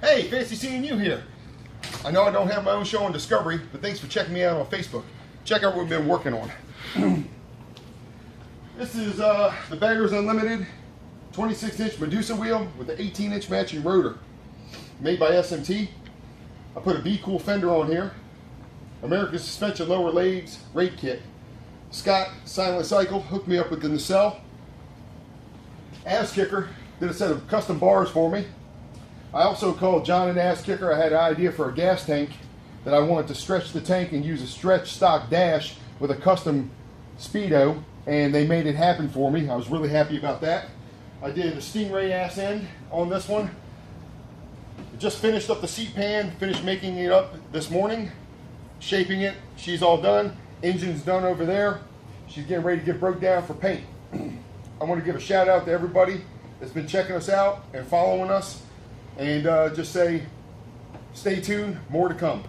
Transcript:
Hey, fancy seeing you here. I know I don't have my own show on Discovery, but thanks for checking me out on Facebook. Check out what we've been working on. This is the Baggers Unlimited 26-inch Medusa wheel with the 18-inch matching rotor, made by SMT. I put a BCool fender on here. American Suspension Lower Legs raid kit. Scott Cylent Cycles hooked me up with the nacelle. Azzkikr did a set of custom bars for me. I also called John and Azzkikr. I had an idea for a gas tank that I wanted to stretch the tank and use a stretch stock dash with a custom speedo, and they made it happen for me. I was really happy about that. I did a Stingray ass end on this one. Just finished up the seat pan, finished making it up this morning, shaping it. She's all done. Engine's done over there. She's getting ready to get broke down for paint. I want to give a shout out to everybody that's been checking us out and following us. And just say, stay tuned, more to come.